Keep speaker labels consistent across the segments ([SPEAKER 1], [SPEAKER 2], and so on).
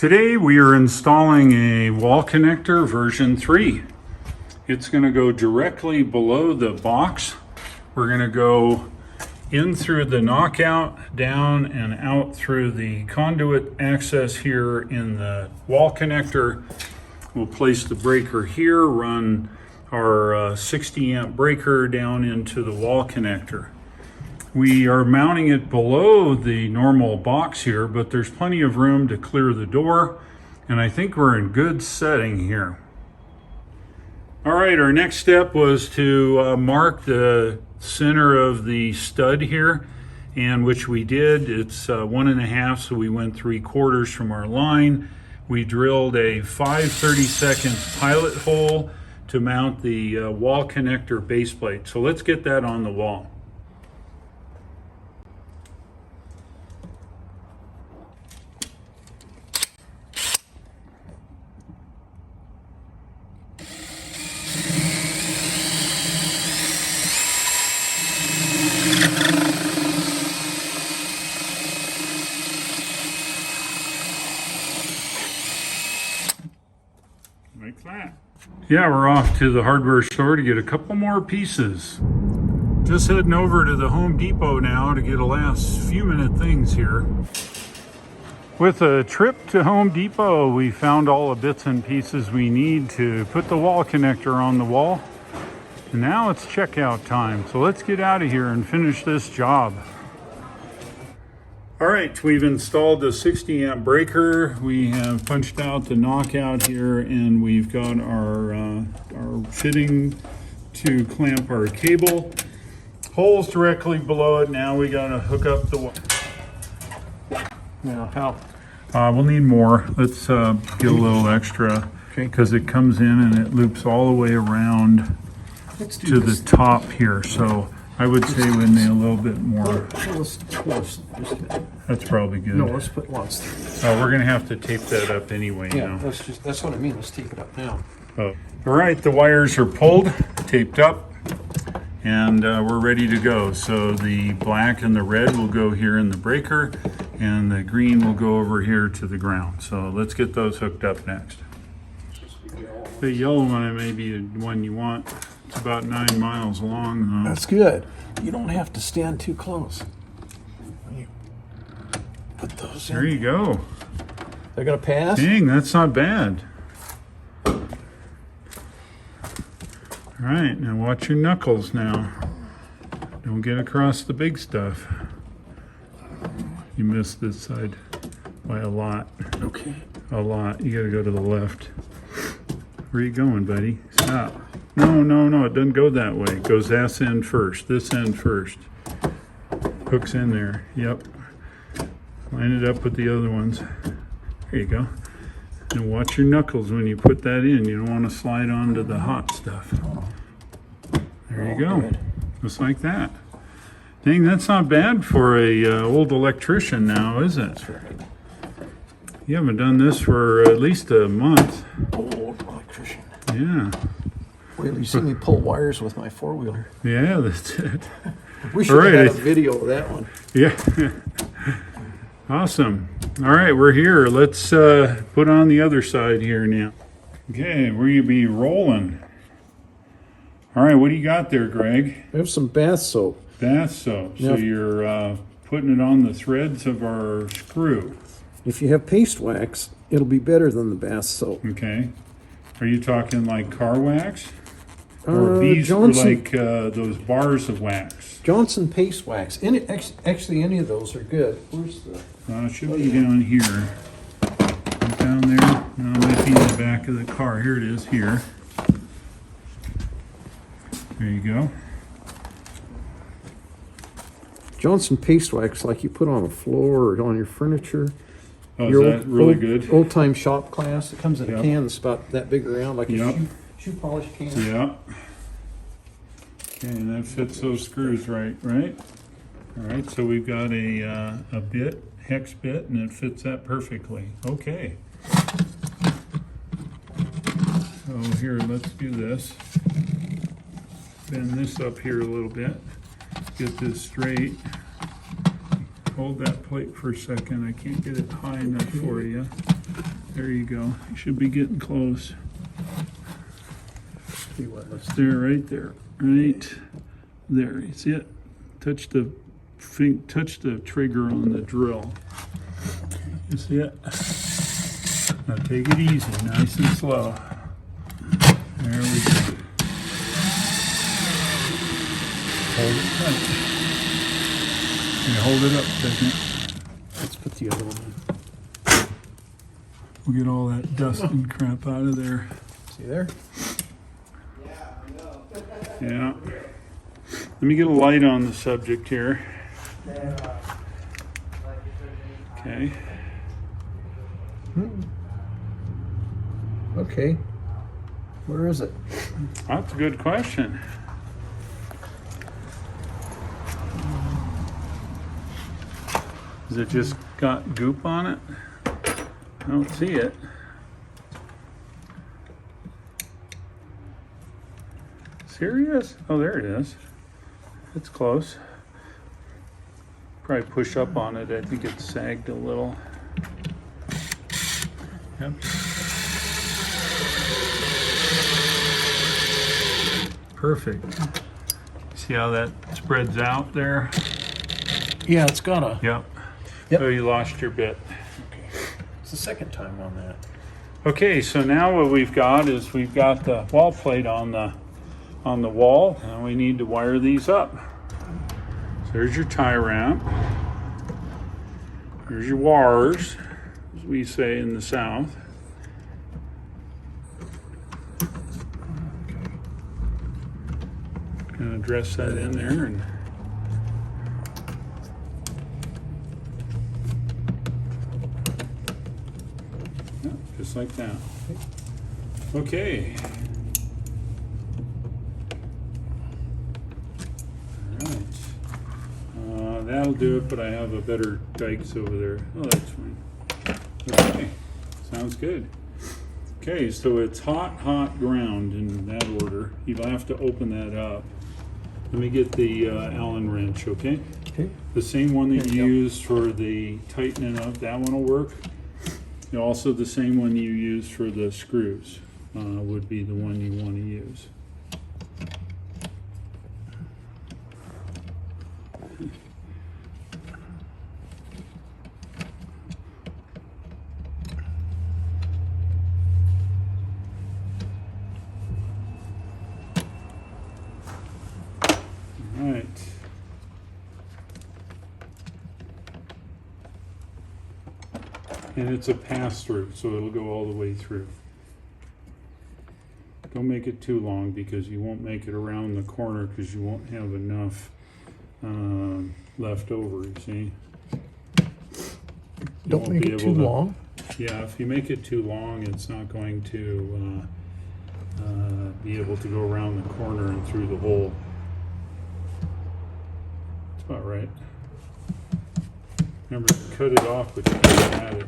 [SPEAKER 1] Today we are installing a wall connector version 3. It's going to go directly below the box. We're going to go in through the knockout, down and out through the conduit access here in the wall connector. We'll place the breaker here, run our 60 amp breaker down into the wall connector. We are mounting it below the normal box here, but there's plenty of room to clear the door, and I think we're in good setting here. All right, our next step was to mark the center of the stud here, and which we did. It's 1.5, so we went 3/4 from our line. We drilled a 5/32 pilot hole to mount the wall connector base plate. So let's get that on the wall. Like that. Yeah, we're off to the hardware store to get a couple more pieces. Just heading over to the Home Depot now to get a last few minute things here. With a trip to Home Depot, we found all the bits and pieces we need to put the wall connector on the wall. And now it's checkout time, so let's get out of here and finish this job. All right, we've installed the 60 amp breaker. We have punched out the knockout here, and we've got our fitting to clamp our cable. Holes directly below it. Now we gotta hook up the.
[SPEAKER 2] Now how?
[SPEAKER 1] We'll need more. Let's get a little extra, because it comes in and it loops all the way around to the top here. So I would say we need a little bit more. That's probably good.
[SPEAKER 2] No, let's put lots through.
[SPEAKER 1] We're gonna have to tape that up anyway
[SPEAKER 2] Yeah,
[SPEAKER 1] now.
[SPEAKER 2] that's what I mean. Let's tape it up now.
[SPEAKER 1] Oh. All right, the wires are pulled, taped up, and we're ready to go. So the black and the red will go here in the breaker, and the green will go over here to the ground. So let's get those hooked up next. The yellow one may be the one you want. It's about 9 miles long, though.
[SPEAKER 2] That's good. You don't have to stand too close. You put those in.
[SPEAKER 1] There you go.
[SPEAKER 2] They're gonna pass?
[SPEAKER 1] Dang, that's not bad. All right, now watch your knuckles now. Don't get across the big stuff. You missed this side by a lot.
[SPEAKER 2] Okay.
[SPEAKER 1] A lot. You gotta go to the left. Where are you going, buddy? Stop. No, it doesn't go that way. It goes this end first, this end first. Hook's in there, yep. Line it up with the other ones. There you go. And watch your knuckles when you put that in. You don't want to slide onto the hot stuff. There you go.
[SPEAKER 2] Good.
[SPEAKER 1] Just like that. Dang, that's not bad for a old electrician now, is it?
[SPEAKER 2] That's right.
[SPEAKER 1] You haven't done this for at least a month.
[SPEAKER 2] Old electrician.
[SPEAKER 1] Yeah.
[SPEAKER 2] Wait till you see me pull wires with my four-wheeler.
[SPEAKER 1] Yeah, that's it.
[SPEAKER 2] We should have had a video of that one.
[SPEAKER 1] Yeah. Awesome. All right, we're here. Let's put on the other side here now. Okay, where you be rolling. All right, what do you got there, Greg?
[SPEAKER 2] We have some bath soap.
[SPEAKER 1] Bath soap. So
[SPEAKER 2] Now,
[SPEAKER 1] you're putting it on the threads of our screw.
[SPEAKER 2] if you have paste wax, it'll be better than the bath soap.
[SPEAKER 1] Okay. Are you talking like car wax? Or these
[SPEAKER 2] Johnson,
[SPEAKER 1] were like those bars of wax?
[SPEAKER 2] Johnson paste wax. Actually, any of those are good. Where's the?
[SPEAKER 1] It should be down here. Down there. No, it might be in the back of the car. Here it is, here. There you go.
[SPEAKER 2] Johnson paste wax, like you put on a floor or on your furniture.
[SPEAKER 1] Oh, is that really good?
[SPEAKER 2] Old time shop class. It comes in a
[SPEAKER 1] Yep.
[SPEAKER 2] can that's about that big around, like
[SPEAKER 1] Yep.
[SPEAKER 2] a shoe polish can.
[SPEAKER 1] Yeah. Okay, and that fits those screws right? All right, so we've got a bit, hex bit, and it fits that perfectly. Okay. So here, let's do this. Bend this up here a little bit. Get this straight. Hold that plate for a second. I can't get it high enough for you. There you go. You should be getting close.
[SPEAKER 2] See what? Let's
[SPEAKER 1] There, right there. Right there. You see it? Touch the trigger on the drill. You see it? Now take it easy, nice and slow. There we go. Hold it tight. Can you hold it up, second?
[SPEAKER 2] Let's put the other one in.
[SPEAKER 1] We'll get all that dust and crap out of there.
[SPEAKER 2] See there?
[SPEAKER 1] Yeah. Let me get a light on the subject here. Okay.
[SPEAKER 2] Okay. Where is it?
[SPEAKER 1] That's a good question. Has it just got goop on it? I don't see it. Serious? Oh, there it is. It's close. Probably push up on it. I think it's sagged a little. Yep. Perfect. See how that spreads out there?
[SPEAKER 2] Yeah, it's got a.
[SPEAKER 1] Yep.
[SPEAKER 2] Yep.
[SPEAKER 1] Oh, you lost your bit.
[SPEAKER 2] Okay. It's the second time on that.
[SPEAKER 1] Okay, so now what we've got is we've got the wall plate on the wall, and we need to wire these up. So there's your tie ramp. There's your wires, as we say in the South. Gonna dress that in there and yeah, just like that. Okay. That'll do it, but I have a better dikes over there. Oh, that's fine. Okay, sounds good. Okay, so it's hot ground in that order. You'll have to open that up. Let me get the Allen wrench, okay?
[SPEAKER 2] Okay.
[SPEAKER 1] The same one that
[SPEAKER 2] There
[SPEAKER 1] you
[SPEAKER 2] you go.
[SPEAKER 1] used for the tightening up, that one will work. And also the same one you used for the screws would be the one you want to use. Right. And it's a pass-through, so it'll go all the way through. Don't make it too long because you won't make it around the corner because you won't have enough left over, you see? You
[SPEAKER 2] Don't
[SPEAKER 1] won't
[SPEAKER 2] make
[SPEAKER 1] be
[SPEAKER 2] it
[SPEAKER 1] able
[SPEAKER 2] too
[SPEAKER 1] to-
[SPEAKER 2] long.
[SPEAKER 1] Yeah, if you make it too long, it's not going to be able to go around the corner and through the hole. That's about right. Remember, cut it off, but you can't add it.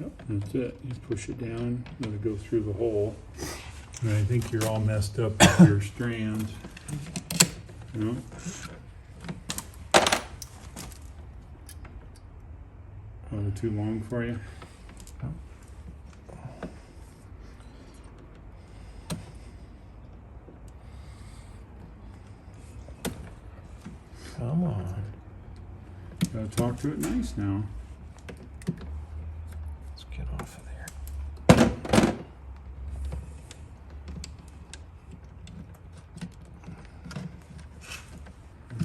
[SPEAKER 1] Yep, that's it. You push it down, let it go through the hole. And I think you're all messed up with your strands. No? Oh, too long for you?
[SPEAKER 2] Come on.
[SPEAKER 1] Gotta talk to it nice now.
[SPEAKER 2] Let's get off of there.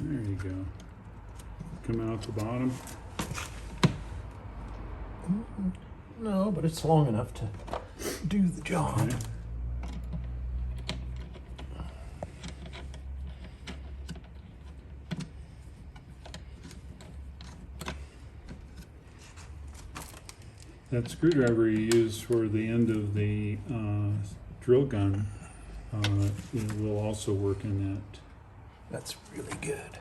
[SPEAKER 1] There you go. Come out the bottom.
[SPEAKER 2] No, but it's long enough to do the job.
[SPEAKER 1] Okay. That screwdriver you use for the end of the drill gun, it will also work in that.
[SPEAKER 2] That's really good.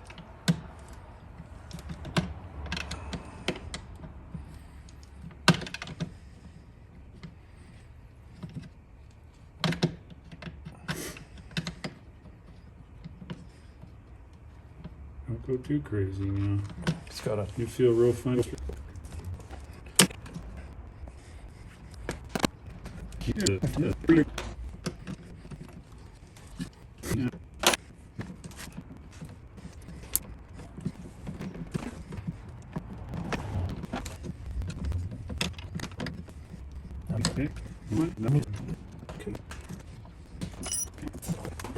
[SPEAKER 1] Don't go too crazy now.
[SPEAKER 2] It's got a.
[SPEAKER 1] You feel real funny. Okay.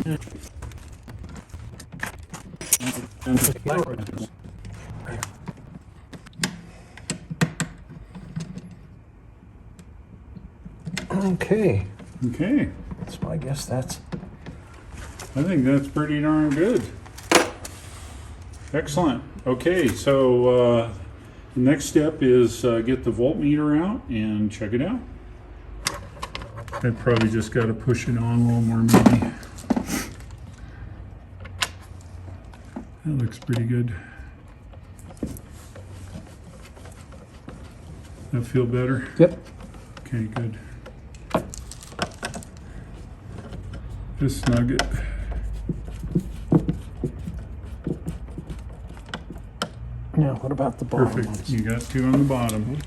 [SPEAKER 2] Okay. Okay.
[SPEAKER 1] Okay.
[SPEAKER 2] So I guess that's.
[SPEAKER 1] I think that's pretty darn good. Excellent. Okay, so the next step is get the voltmeter out and check it out. I probably just got to push it on a little more maybe. That looks pretty good. That feel better?
[SPEAKER 2] Yep.
[SPEAKER 1] Okay, good. Just snug it.
[SPEAKER 2] Now, what about the bottom
[SPEAKER 1] Perfect.
[SPEAKER 2] ones?
[SPEAKER 1] You got two on the bottom.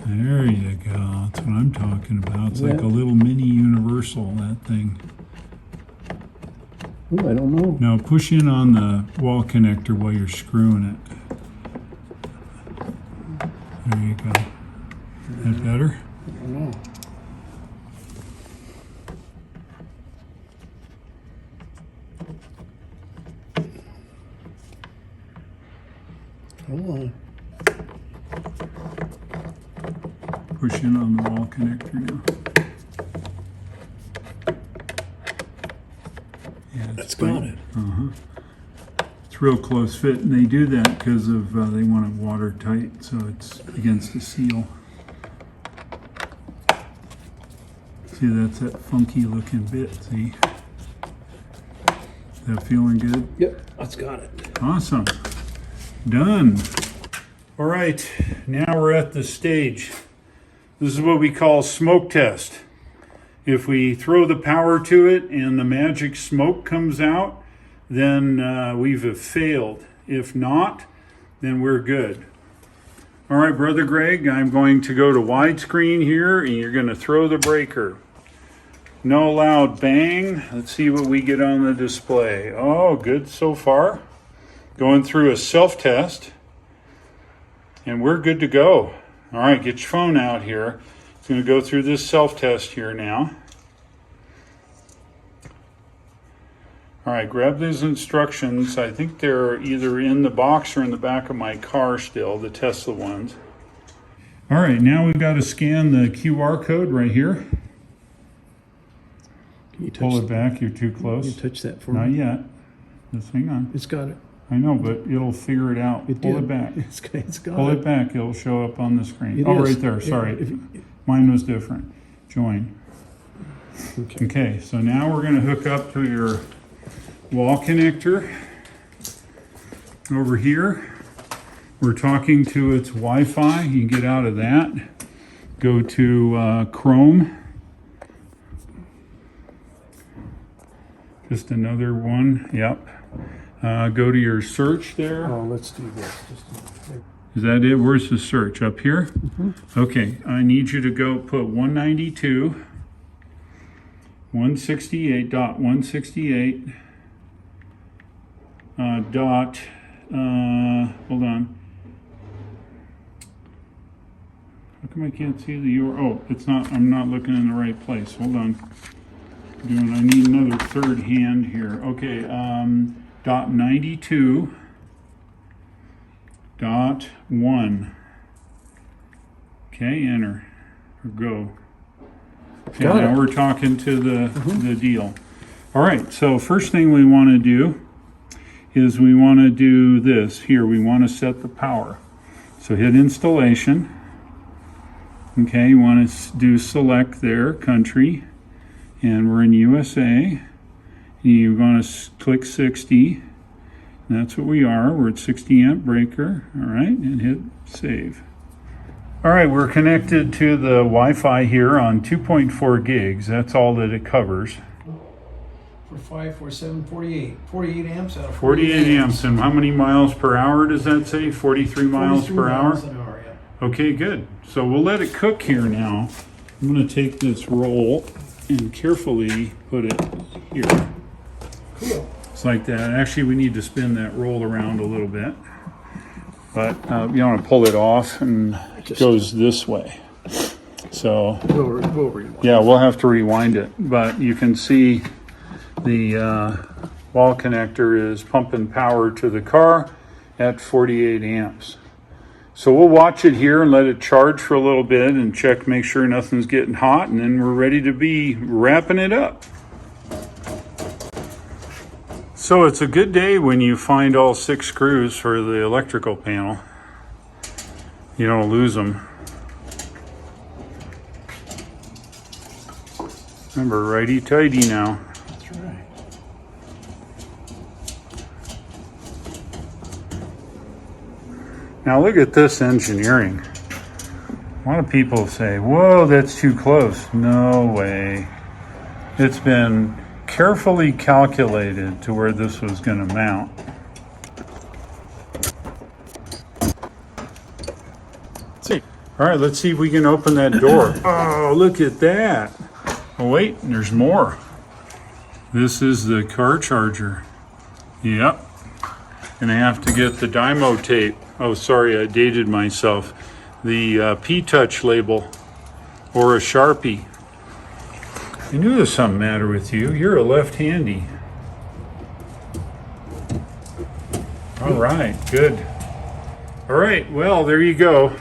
[SPEAKER 1] There you go. That's what I'm talking about. It's like a little mini universal, that thing.
[SPEAKER 2] Ooh, I don't know.
[SPEAKER 1] Now push in on the wall connector while you're screwing it. There you go. That better?
[SPEAKER 2] I don't know. Hold on.
[SPEAKER 1] Push in on the wall connector now. Yeah,
[SPEAKER 2] That's got it.
[SPEAKER 1] It's real close fit, and they do that because of they want it watertight, so it's against the seal. See, that's that funky looking bit. See, that feeling good?
[SPEAKER 2] Yep, that's got it.
[SPEAKER 1] Awesome. Done. All right, now we're at the stage. This is what we call smoke test. If we throw the power to it and the magic smoke comes out, then we've failed. If not, then we're good. All right, Brother Greg, I'm going to go to widescreen here, and you're going to throw the breaker. No loud bang. Let's see what we get on the display. Oh, good so far. Going through a self-test, and we're good to go. All right, get your phone out here. It's going to go through this self-test here now. All right, grab these instructions. I think they're either in the box or in the back of my car still, the Tesla ones. All right, now we've got to scan the QR code right here.
[SPEAKER 2] Can you touch
[SPEAKER 1] Pull it back, you're too close.
[SPEAKER 2] Can you touch that for
[SPEAKER 1] Not
[SPEAKER 2] me?
[SPEAKER 1] yet. Just hang on.
[SPEAKER 2] It's got it.
[SPEAKER 1] I know, but it'll figure it out. Pull it back.
[SPEAKER 2] It's got
[SPEAKER 1] Pull
[SPEAKER 2] it.
[SPEAKER 1] it back, it'll show up on the screen.
[SPEAKER 2] It
[SPEAKER 1] Oh,
[SPEAKER 2] is.
[SPEAKER 1] right there,
[SPEAKER 2] Yeah,
[SPEAKER 1] sorry. Mine was different. Join.
[SPEAKER 2] Okay.
[SPEAKER 1] Okay, so now we're going to hook up to your wall connector over here. We're talking to its Wi-Fi. You can get out of that. Go to Chrome. Just another one. Yep. Go to your search there.
[SPEAKER 2] Oh, let's do this.
[SPEAKER 1] Is that it? Where's the search? Up here? Okay, I need you to go put 192, 168.168 dot, hold on. How come I can't see the URL? Oh, it's not, I'm not looking in the right place. Hold on. I need another third hand here. Okay, dot 92. Dot 1. Okay, enter or go. Okay,
[SPEAKER 2] Got
[SPEAKER 1] now
[SPEAKER 2] it.
[SPEAKER 1] we're talking to the deal. All right, so first thing we want to do is we want to do this here. We want to set the power. So hit installation. Okay, you want to do select there, country, and we're in USA. You're going to click 60. That's what we are. We're at 60 amp breaker. All right, and hit save. All right, we're connected to the Wi-Fi here on 2.4 gigs. That's all that it covers.
[SPEAKER 2] 4, 5, 4, 7, 48. 48 amps out of
[SPEAKER 1] 48 amps. And how many miles per hour does that say? 43 miles
[SPEAKER 2] 43
[SPEAKER 1] per hour?
[SPEAKER 2] miles an hour, yeah.
[SPEAKER 1] Okay, good. So we'll let it cook here now. I'm going to take this roll and carefully put it here.
[SPEAKER 2] Cool.
[SPEAKER 1] It's like that. Actually, we need to spin that roll around a little bit. But you want to pull it off, and it goes this way. So
[SPEAKER 2] We'll rewind.
[SPEAKER 1] yeah, we'll have to rewind it. But you can see the wall connector is pumping power to the car at 48 amps. So we'll watch it here and let it charge for a little bit and check, make sure nothing's getting hot, and then we're ready to be wrapping it up. So it's a good day when you find all 6 screws for the electrical panel. You don't lose them. Remember, righty-tighty now.
[SPEAKER 2] That's right.
[SPEAKER 1] Now look at this engineering. A lot of people say, whoa, that's too close. No way. It's been carefully calculated to where this was going to mount.
[SPEAKER 2] See.
[SPEAKER 1] All right, let's see if we can open that door. Oh, look at that. Oh, wait, there's more. This is the car charger. Yep. Gonna have to get the Dymo tape. Oh, sorry, I dated myself. The P-Touch label or a Sharpie. I knew there's something matter with you. You're a left-handy. All right, good. All right, well, there you go.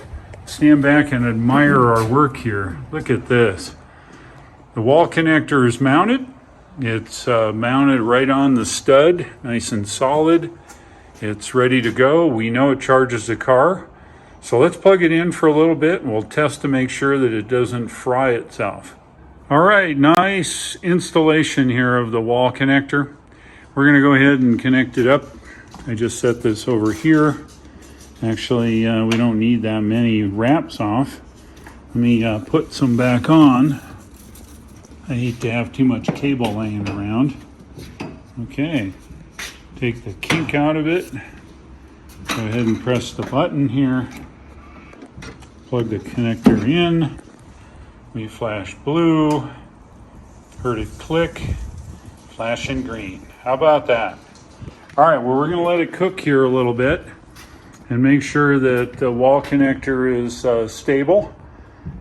[SPEAKER 1] Stand back and admire our work here. Look at this. The wall connector is mounted. It's mounted right on the stud, nice and solid. It's ready to go. We know it charges the car. So let's plug it in for a little bit and we'll test to make sure that it doesn't fry itself. All right, nice installation here of the wall connector. We're gonna go ahead and connect it up. I just set this over here. Actually, we don't need that many wraps off. Let me put some back on. I hate to have too much cable laying around. Okay, take the kink out of it. Go ahead and press the button here. Plug the connector in. We flash blue. Heard it click. Flashing green. How about that? All right, well, we're gonna let it cook here a little bit and make sure that the wall connector is stable,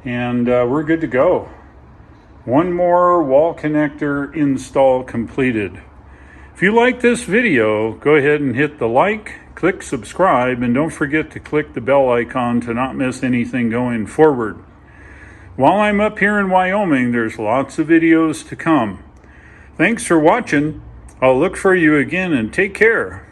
[SPEAKER 1] and we're good to go. One more wall connector install completed. If you like this video, go ahead and hit the like, click subscribe, and don't forget to click the bell icon to not miss anything going forward. While I'm up here in Wyoming, there's lots of videos to come. Thanks for watching. I'll look for you again, and take care.